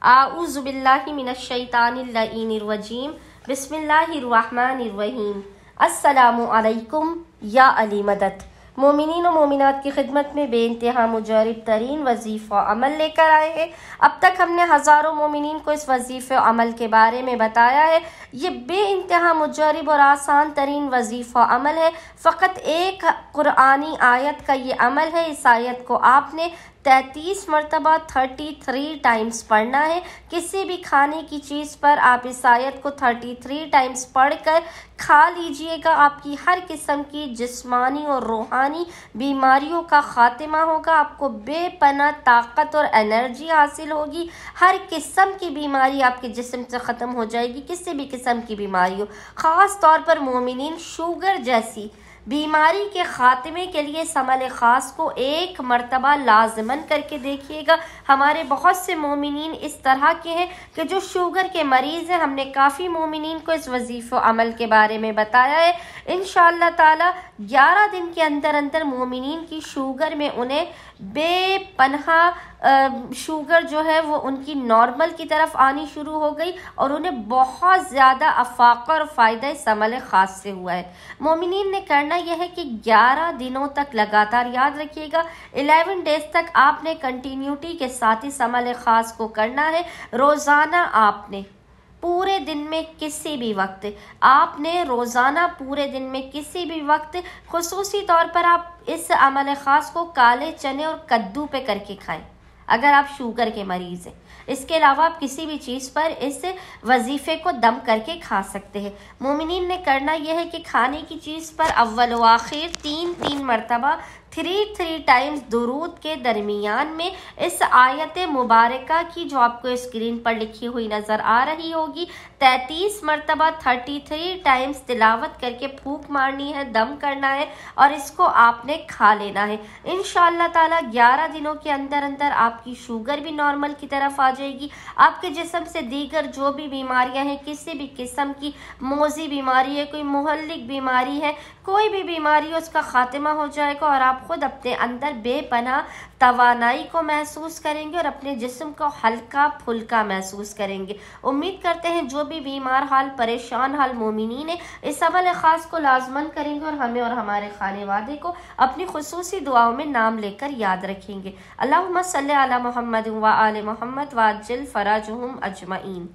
आऊज़ु बिल्लाहि मिनश शैतानिर रजीम। बिस्मिल्लाहिर्रहमानिर्रहीम। अस्सलामु अलैकुम या अली मदद। मोमिनीन व मोमिनात की खिदमत में बेइंतहा मुजरिब तरीन वजीफ़ा अमल लेकर आए हैं। अब तक हमने हज़ारों मोमिनीन को इस वजीफ़े अमल के बारे में बताया है। ये बेइंतहा मुजरिब और आसान तरीन वजीफ़ा अमल है। फ़कत एक कुरानी आयत का ये अमल है। इस आयत को आपने 33 मरतबा 33 टाइम्स पढ़ना है। किसी भी खाने की चीज़ पर आप इस आयत को 33 टाइम्स पढ़कर खा लीजिएगा। आपकी हर किस्म की जिस्मानी और रूहानी बीमारियों का खात्मा होगा। आपको बेपनाह ताकत और एनर्जी हासिल होगी। हर किस्म की बीमारी आपके जिस्म से ख़त्म हो जाएगी। किसी भी किस्म की बीमारी हो, ख़ास तौर पर मोमिनीन शुगर जैसी बीमारी के ख़ात्मे के लिए इस अमल ख़ास को एक मरतबा लाजमन करके देखिएगा। हमारे बहुत से मोमिनीन इस तरह के हैं कि जो शुगर के मरीज़ हैं। हमने काफ़ी मोमिनीन को इस वजीफ़ अमल के बारे में बताया है। इंशाअल्लाह ताला 11 दिन के अंदर अंदर मोमिनीन की शुगर में उन्हें बेपनाह शुगर जो है वो उनकी नॉर्मल की तरफ आनी शुरू हो गई और उन्हें बहुत ज़्यादा अफाक़ा और फ़ायदा इस अमल ख़ास से हुआ है। मोमिनीन ने करना यह है कि 11 दिनों तक लगातार, याद रखिएगा 11 डेज तक आपने कंटिन्यूटी के साथ इस अमल ख़ास को करना है। रोज़ाना आपने पूरे दिन में किसी भी वक्त रोज़ाना पूरे दिन में किसी भी वक्त खुसूसी तौर पर आप इस अमल ख़ास को काले चने और कद्दू पे करके खाएं अगर आप शुगर के मरीज़ हैं। इसके अलावा आप किसी भी चीज़ पर इस वजीफ़े को दम करके खा सकते हैं। मोमिनीन ने करना यह है कि खाने की चीज़ पर अव्वल व आखिर 3 मरतबा 3 टाइम्स दुरूद के दरमियान में इस आयत मुबारका की, जो आपको स्क्रीन पर लिखी हुई नज़र आ रही होगी, 33 मरतबा 33 टाइम्स तिलावत करके फूंक मारनी है, दम करना है और इसको आपने खा लेना है। इंशाअल्लाह ताला 11 दिनों के अंदर अंदर आपकी शुगर भी नॉर्मल की तरफ आ जाएगी। आपके जिस्म से दीगर जो भी बीमारियां हैं, किसी भी किस्म की मोज़ी बीमारी है, कोई मुहल्लिक बीमारी है, कोई भी बीमारी हो, उसका खात्मा हो जाएगा और आप खुद अपने अंदर बेपनाह तवानाई को महसूस करेंगे और अपने जिस्म को हल्का फुल्का महसूस करेंगे। उम्मीद करते हैं जो भी बीमार हाल, परेशान हाल मोमिनीन है इस अमल ख़ास को लाजमन करेंगे और हमें और हमारे खाने वादे को अपनी खुसूसी दुआओं में नाम लेकर याद रखेंगे। अल्लाहुम्मा सल्ली अला मुहम्मद व आले मुहम्मद व अज्जिल फराजहुम अजमईन।